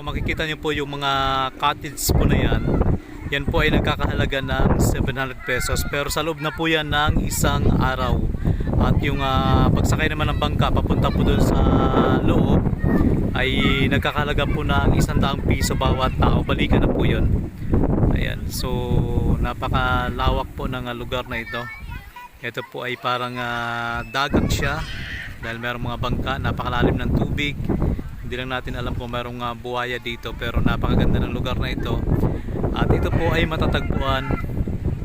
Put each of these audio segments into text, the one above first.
kung makikita nyo po yung mga cottage po na yan, yan po ay nagkakahalaga ng 700 pesos. Pero sa loob na po yan ng isang araw. At yung pagsakay naman ng bangka papunta po dun sa loob ay nagkakahalaga po ng 100 piso bawat tao. Balikan na po yun. Ayan, so napakalawak po ng lugar na ito. Ito po ay parang dagat siya dahil mayroong mga bangka, napakalalim ng tubig. Hindi lang natin alam kung mayroong buhaya dito, pero napakaganda ng lugar na ito. At ito po ay matatagpuan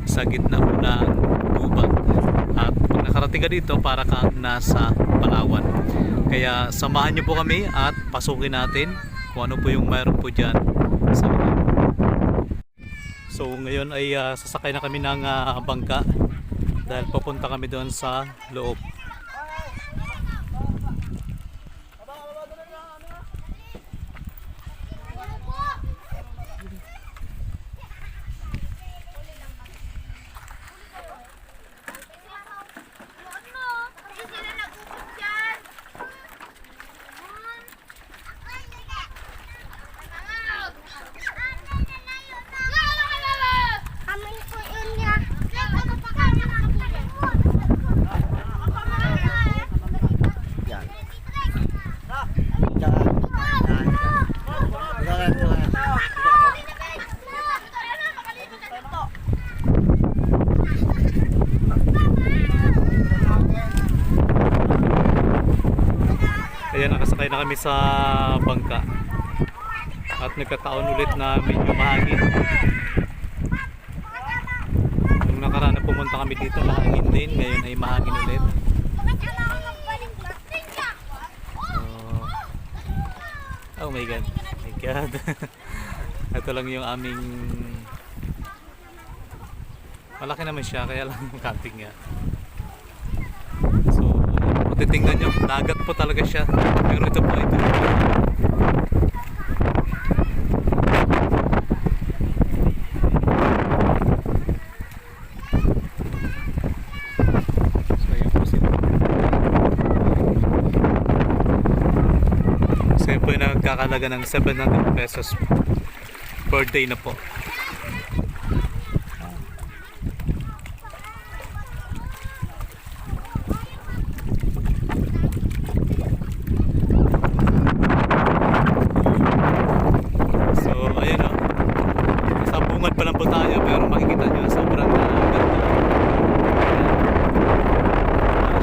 sa gitna po ng gubat. At pag nakarating ka dito, para kang nasa Palawan. Kaya samahan nyo po kami at pasukin natin kung ano po yung mayroon po dyan sa loob. So ngayon ay sasakay na kami ng bangka dahil papunta kami doon sa loob. Ayan, nakasakay na kami sa bangka at nagkataon ulit na medyo mahangin. Nung nakaraan na pumunta kami dito, mahangin din. Ngayon ay mahangin ulit. Oh my god, my god. Ito lang yung aming, malaki naman siya kaya lang camping nga. So titingnan nyo, dagat po talaga siya, pero ito po ito. So yun po sila. So yun po yung nagkakalaga ng 700 pesos per day na po. Pa lang po tayo, pero makikita nyo sobrang ganda.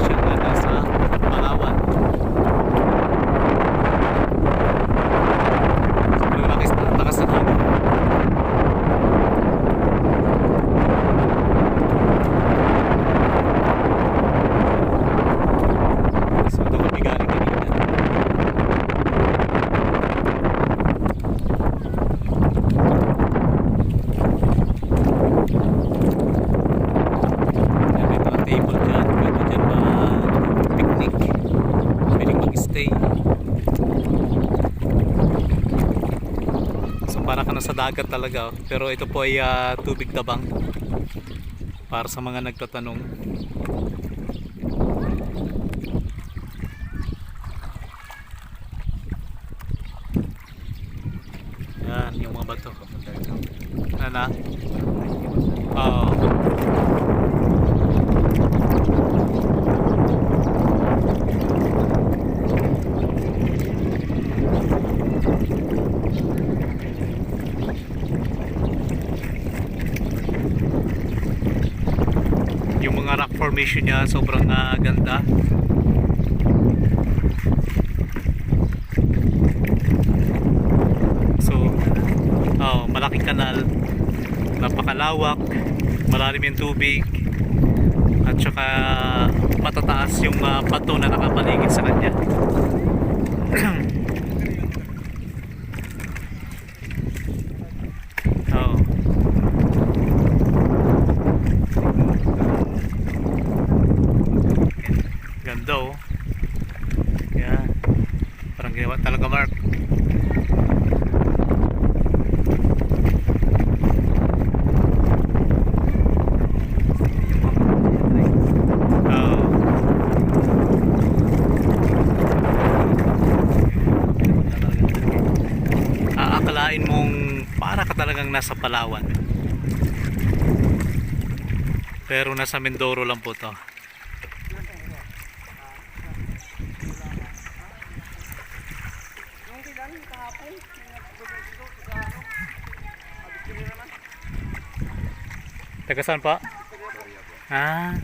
Siya na nasa Palawan. Sobrang lakas na hangin. So ito kami galing kanina. So para ka na sa dagat talaga, pero ito po ay tubig tabang para sa mga nagtatanong. Yan yung mga bato. Ano? Oo. Yung mga rock formation niya sobrang ganda. So malaking kanal, napakalawak, malalim yung tubig, at saka matataas yung bato na nakapaligid sa kanya. Ganda oh. Yan. Parang ginawa talaga, Mark. ng nasa Palawan. Pero nasa Mindoro lang po to. Taga saan pa? Ah.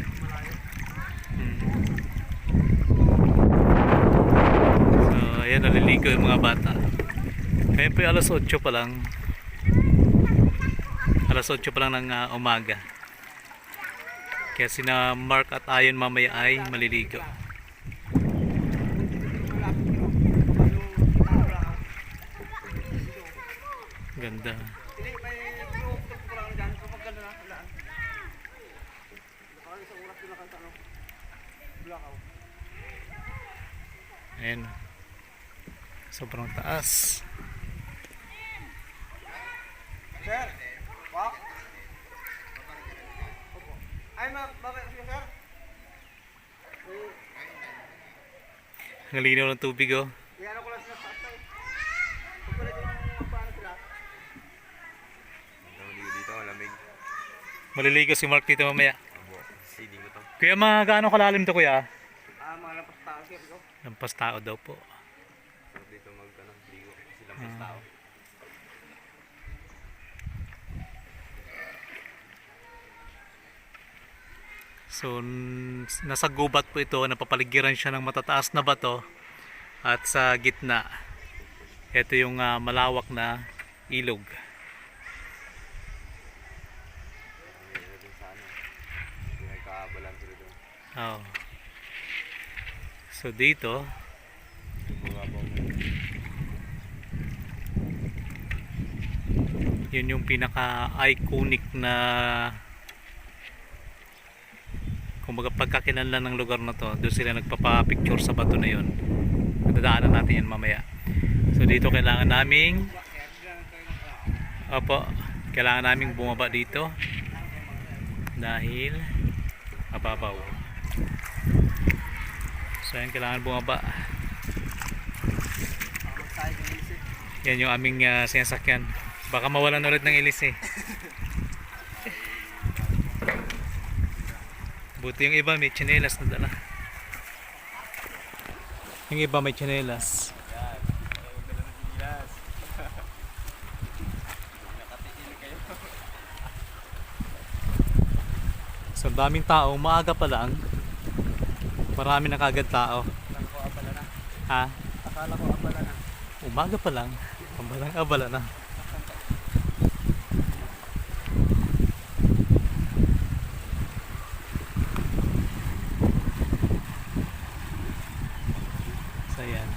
So, ayan, naliligo yung mga bata. Ngayon po yung alas 8 pa lang. Alas 8 pa lang ng umaga. Kaya sina Mark at Ayon mamaya ay maliligo. Ganda. Ayan. Sobrang taas. Sir, walk. Ay, bakit sir? Ang linaw ng tubig oh. Iyan ko lang sa taas na. Pagpalit yung paano sila. Dito, malamig. Maliligo si Mark dito mamaya. Seeding ko to. Kuya, mga gaano kalalim to kuya? Mga lampas tao sir ko. Lampas tao daw po. So dito ligo kasi lampas tao. So, nasa gubat po ito, napapaligiran siya ng matataas na bato. At sa gitna, ito yung malawak na ilog. Oh. So dito, yun yung pinaka-iconic na kumbaga pagkakinanlan ng lugar na to. Doon sila nagpapa-picture sa bato na yun. Dadaanan natin yan mamaya. So dito kailangan naming kailangan naming bumaba dito dahil mababaw. So yan, kailangan bumaba. Yan yung aming sinasakyan. Baka mawalan ulit ng ilis eh. Buti yung iba may tsinelas na dala. Yung iba may tsinelas. So daming tao, maaga pa lang. Marami na kagad tao. Akala ko abala na. Ha? Akala ko abala na. Umaga pa lang. Kabalang abala na. So yan.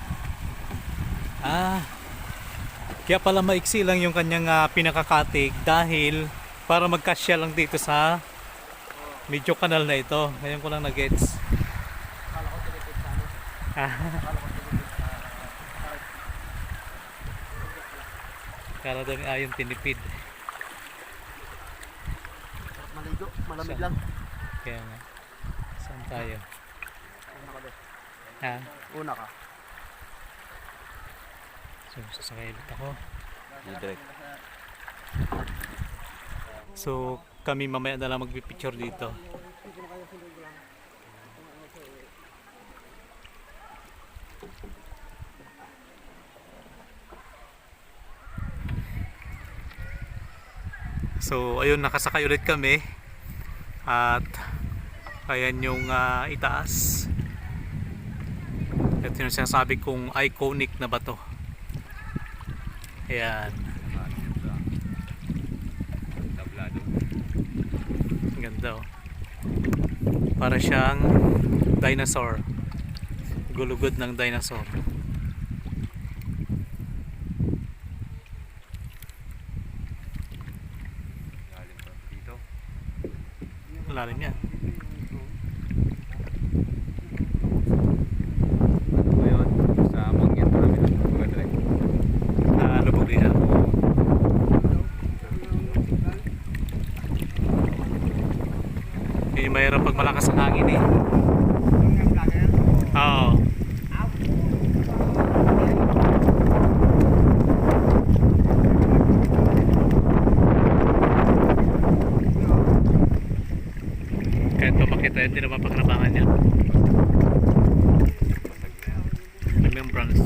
Kaya pala maiksi lang yung kanyang pinakakatig dahil para magkasya lang dito sa medyo kanal na ito. Ngayon ko lang na-gets. Akala ko tinipid sa ano. Akala ko tinipid sa Kala daw ni Ayon tinipid. maligo, malamig Saan? lang. Kaya nga. Saan tayo? Una ka ba? Ha? Una ka. So sasakay ulit ako. Direct. So kami mamaya na lang magpipicture dito. So ayun, nakasakay ulit kami. At ayan yung itaas. Ito yung sinasabi kong iconic na bato. Ayan. Ganda oh. Para siyang dinosaur. Gulugod ng dinosaur. Malalim yan. Ngayon, sa Mangyan namin ang pagkatrek. Lubog din yan. Hindi mahirap pag malakas ang hangin eh. Oo. hindi naman pakinabangan niya. Remembrance.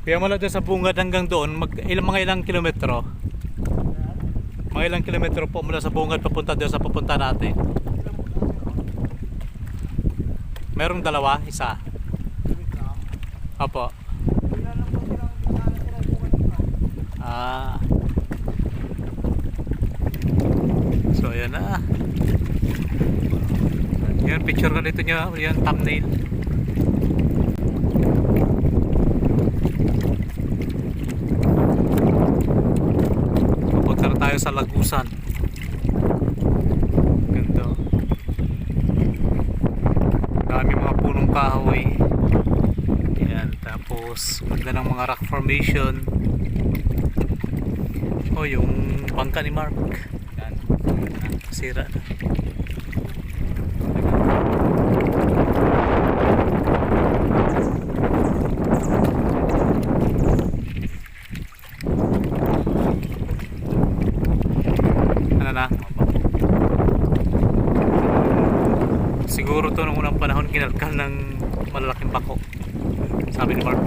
Kaya mula doon sa bungad hanggang doon, mga ilang kilometro? Mga ilang kilometro po mula sa bungad papunta doon sa pupunta natin. Merong dalawa, isa. Opo. Ah. So ayan na. Yan picture ka dito nyo, yan thumbnail. Pupunta na tayo sa Lagusan. Ganda. Dami mga punong kahoy. Ayan, tapos maganda ng mga rock formation. Oh, yung bangka ni Mark. Yan. Sira na. Ano na? Siguro to nung unang panahon kinalkal ng malalaking bako. Sabi ni Mark.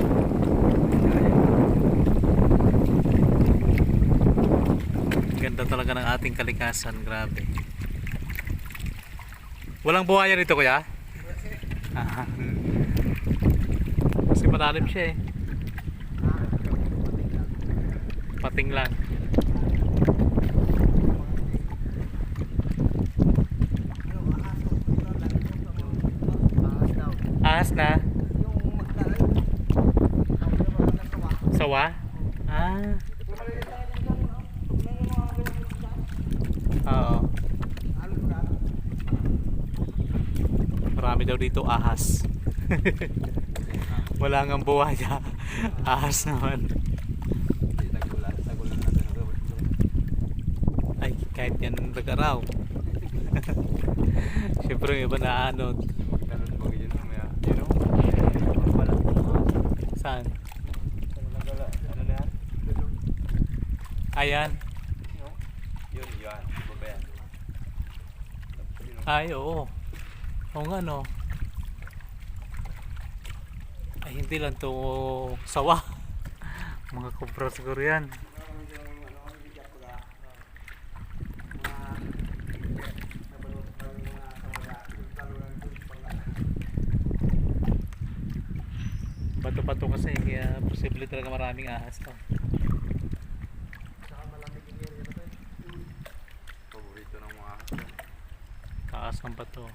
Ganda talaga ng ating kalikasan, grabe. Walang buhaya dito, kuya? Ah. Kasi malalim siya eh. Pating lang. Ahas na? Sawa? Ah. Oo. Marami daw dito ahas. Wala nga buhaya. Ahas naman. Ay, kahit yan nag-araw. Siyempre yung iba na anod. Saan? Ano na yan? Ayan. Yun, yan. Baba yan. Ay, oo. Oo nga, no. Ay, hindi lang to sawa. Mga kubra siguro yan. Bato-bato kasi, kaya posible talaga maraming ahas to. Paborito ng mga ahas. Taas ng bato.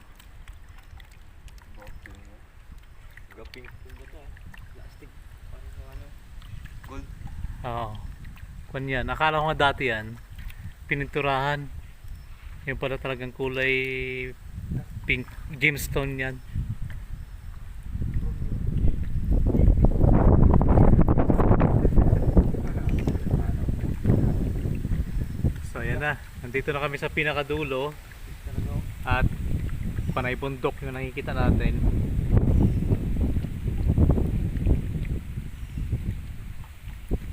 Gaping ba ito? Plastic. Parang sa ano? Gold. Oo. Kung yan, akala ko nga dati yan, pininturahan. Yung pala talagang kulay pink, gemstone yan. So ayan na, nandito na kami sa pinakadulo at panay bundok yung nakikita natin.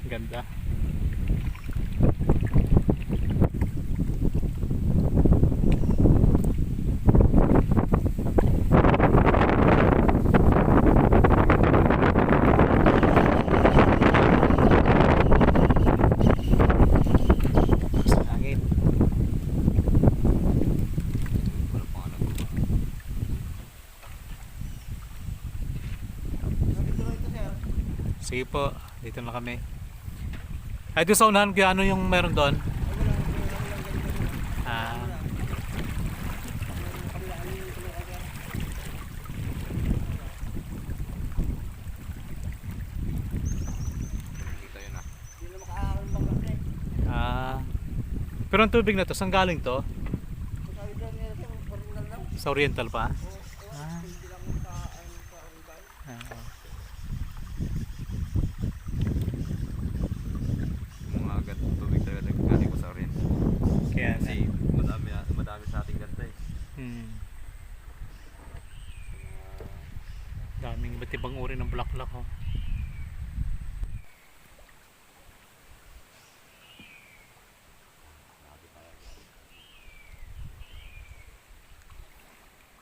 Ganda. Sa hangin. Sige po, dito na kami. Ay, doon sa unahan, kaya ano yung meron doon? Ah. Kita yun ah. Ah. Pero ang tubig na to, saan galing to? Sa Oriental pa? Ah. Ah. Mga agad tubig talaga galing ko sa Iba't ibang uri ng bulaklak, oh.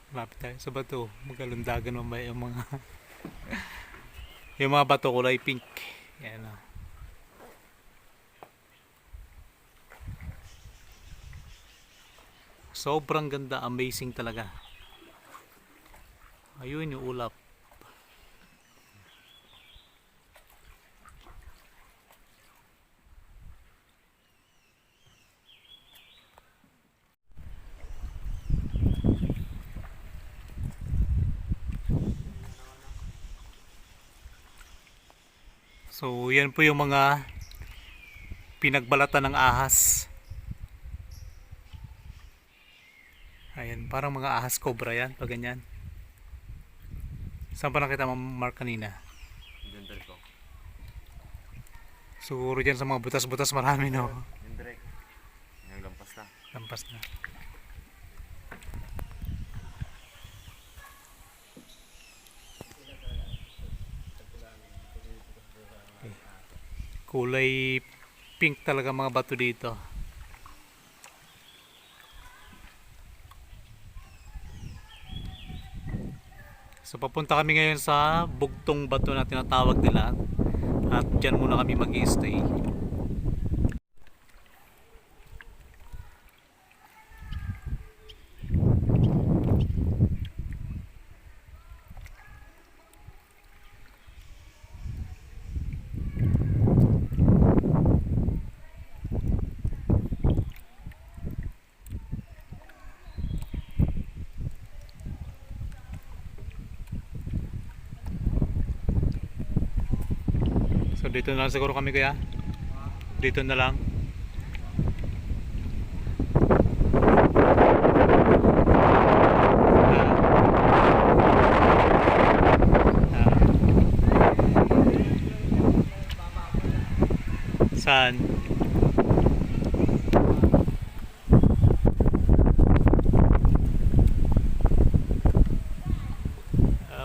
Malapit tayo sa bato. Magalundagan mamaya yung mga yung mga bato kulay pink. Yan, oh. Sobrang ganda, amazing talaga. Ayun yung ulap. So yan po yung mga pinagbalatan ng ahas. Ayan, parang mga ahas cobra yan, pag ganyan. Saan pa nakita mo, Mark, kanina? Diyan direct ko. Siguro dyan sa mga butas-butas marami, no? Diyan direct. Yung lampas na. Lampas na. Okay. Kulay pink talaga mga bato dito. So papunta kami ngayon sa bugtong bato na tinatawag nila. At dyan muna kami mag-i-stay. So dito na lang siguro kami, kuya. Dito na lang. Saan?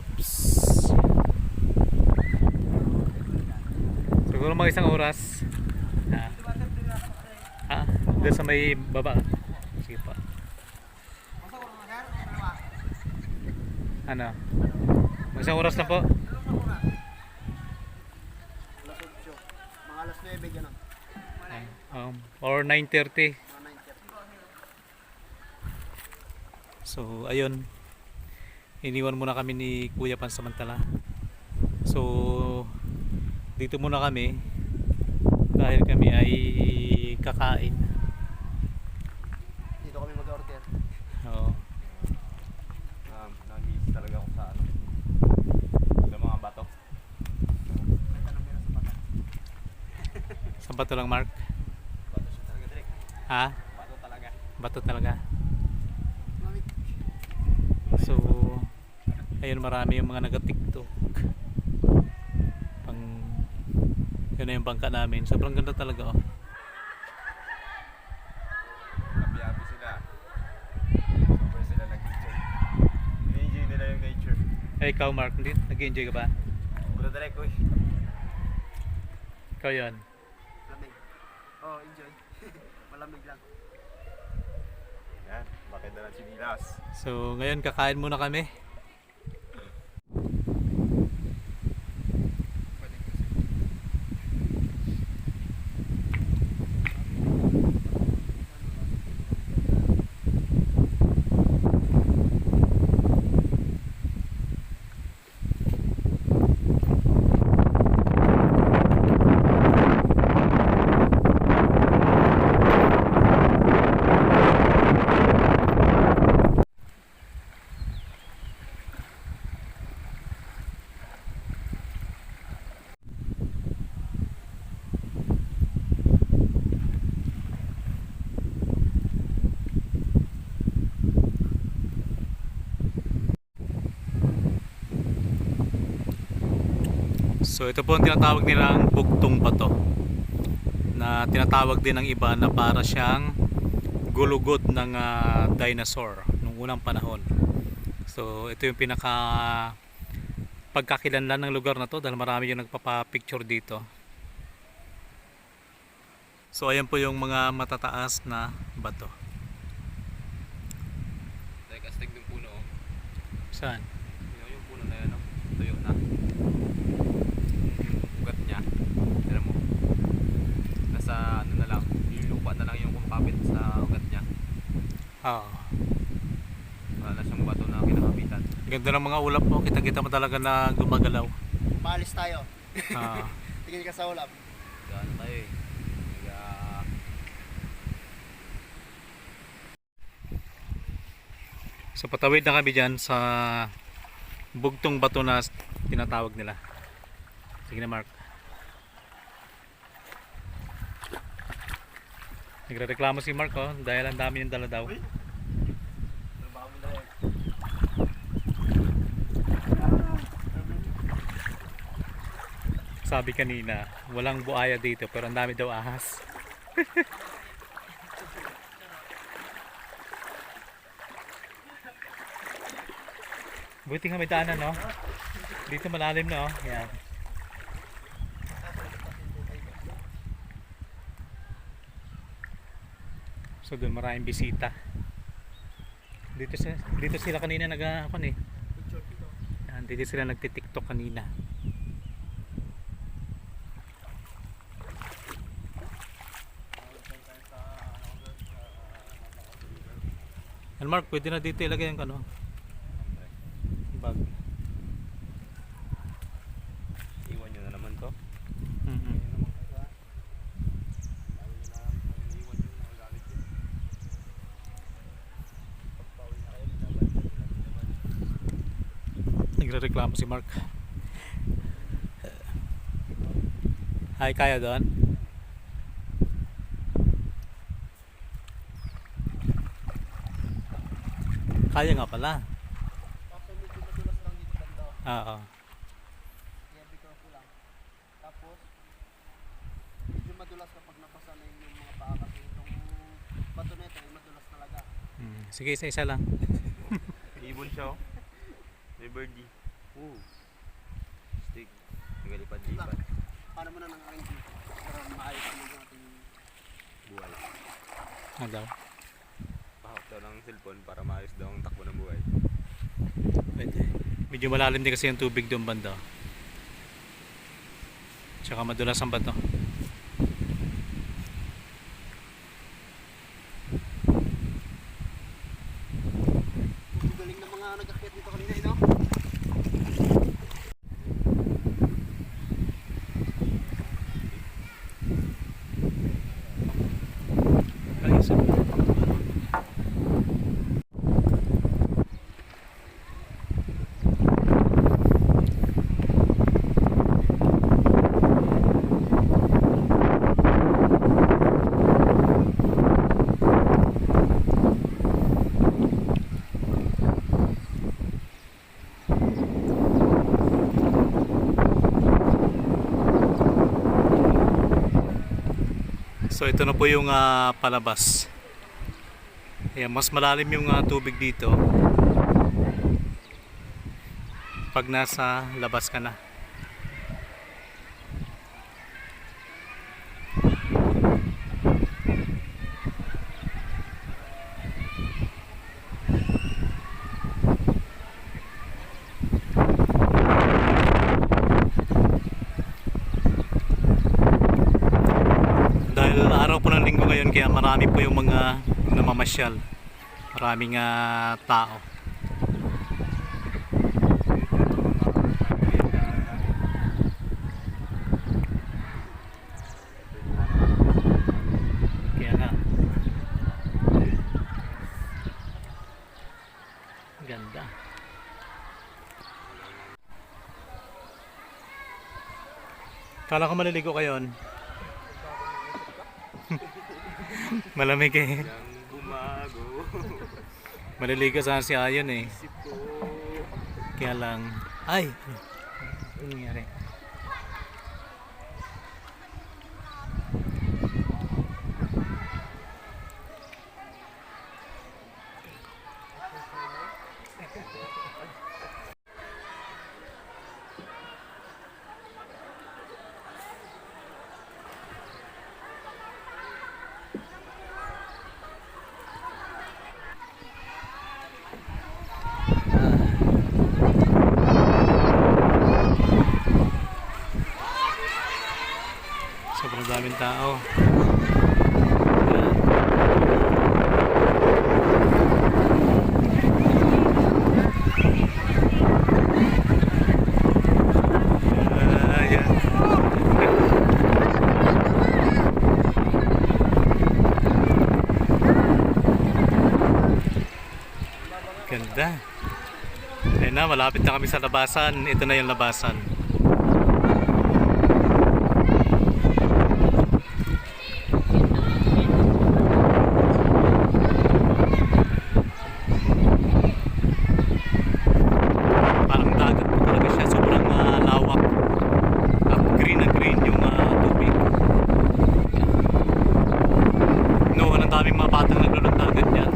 Ups. Siguro mga isang oras. Doon sa may baba. Sige pa. Ano? Mga isang oras na po. Mga alas 9 gano'n. Or 9:30. Mga 9:30. So ayun. Iniwan muna kami ni Kuya pansamantala. So dito muna kami dahil kami ay kakain. Dito kami mag-order. Oo. Nangis talaga ako sa ano. Sa mga bato. May tanong meron sa bata. Sa bato lang, Mark? Bato siya talaga direct. Ha? Bato talaga. Bato talaga. Lamig. So ayun, marami yung mga naga-TikTok. Yun na yung bangka namin. Sobrang ganda talaga, oh. Happy-happy sila. Super sila nag-enjoy. Ini-enjoy nila yung nature. Eh, ikaw, Mark, hindi? Nag-enjoy ka ba? Puro direct ko eh. Ikaw yun. Lamig. Oh, enjoy. Malamig lang. Yan, bakit na lang sinilas. So ngayon kakain muna kami. So ito po ang tinatawag nilang bugtong bato, na tinatawag din ng iba na para siyang gulugod ng dinosaur nung unang panahon. So ito yung pinaka pagkakilanlan ng lugar na to dahil marami yung nagpapa-picture dito. So ayan po yung mga matataas na bato. Like, astig ng puno. Oh. Saan? Yung puno na yan, oh. Tuyo na. Yung ugat niya. Tira mo. Nasa ano na lang. Yung lupa na lang yung kumpapit sa ugat niya. Oo. Wala na siyang bato na kinakapitan. Ganda ng mga ulap po. Kita-kita mo talaga na gumagalaw. Maalis tayo. Ah. Tingin ka sa ulap. Gano'n tayo eh. So patawid na kami dyan sa bugtong bato na tinatawag nila. Sige na Mark. Nagrereklamo si Mark oh, dahil ang dami yung dala daw. Sabi kanina, walang buaya dito pero ang dami daw ahas. Buti nga may daanan no. Dito malalim no. Yan. So doon maraming bisita. Dito sila kanina ako eh. Yan, dito sila nagti-TikTok kanina. And Mark, pwede na dito ilagay yung ano. Bag. Iwan nyo na naman to. Mm-hmm. Nagrereklamo si Mark. Hi, kaya doon? Kaya nga pala. Tapos medyo madulas lang dito banda. Oo. Kaya be careful lang. Tapos, medyo madulas kapag nabasa na yung mga paa kasi itong bato na ito ay madulas talaga. Sige, isa-isa lang. Ibon siya oh. May birdie. Ooh. Stick. Nagalipad-lipad. Paano mo na nang arrangement para maayos naman yung ating Buhay. Ano daw? Pahawak daw ng cellphone para maayos daw ang takbo ng buhay. Pwede. Medyo malalim din kasi yung tubig doon banda. Tsaka madulas ang bato. galing ng mga nag-akyat dito kanina, no? Ayos. So ito na po yung palabas. Ayan, mas malalim yung tubig dito pag nasa labas ka na. Dahil araw po ng linggo ngayon kaya marami po yung mga namamasyal. Maraming tao. Kaya nga. Ganda. Kala ko maliligo kayo. Malamig eh. Yang bumago. Maliligo sana si Ayon eh. Isip ko. Kaya lang, ay! Ano nangyari? tao. Ayan. Ganda. Ayun na, malapit na kami sa labasan. Ito na yung labasan. Parang dagat po talaga siya. Sobrang lawak. At green na green yung tubig. No, ang daming mga batang naglulundagan yan.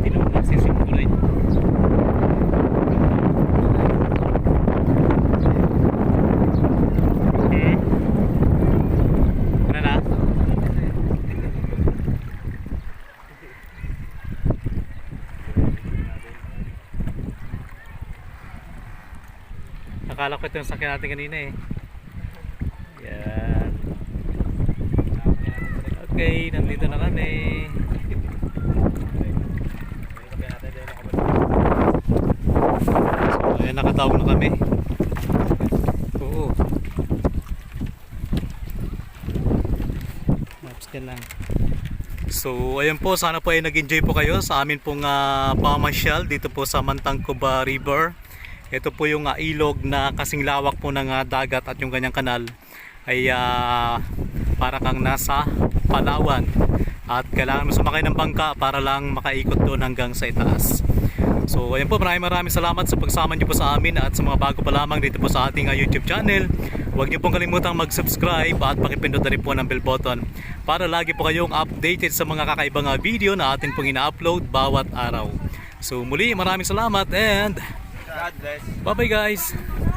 Hindi naman nagsisingkulay. Ano na? Akala ko ito yung sakyan natin kanina eh. Yan. Okay, nandito na kami. So, ayan, nakatawag na kami. Oo. Maps ka lang. So, ayun po, sana po ay nag-enjoy po kayo sa amin pong pamasyal dito po sa Mantangkuba River. Ito po yung ilog na kasing lawak po ng dagat at yung kanyang kanal ay para kang nasa Palawan. At kailangan mo sumakay ng bangka para lang makaikot doon hanggang sa itaas. So ayun po, maraming salamat sa pagsama niyo po sa amin at sa mga bago pa lamang dito po sa ating YouTube channel. Huwag niyo pong kalimutang mag-subscribe at pakipindot na rin po ng bell button para lagi po kayong updated sa mga kakaibang video na atin pong ina-upload bawat araw. So muli, maraming salamat and God bless. bye bye guys!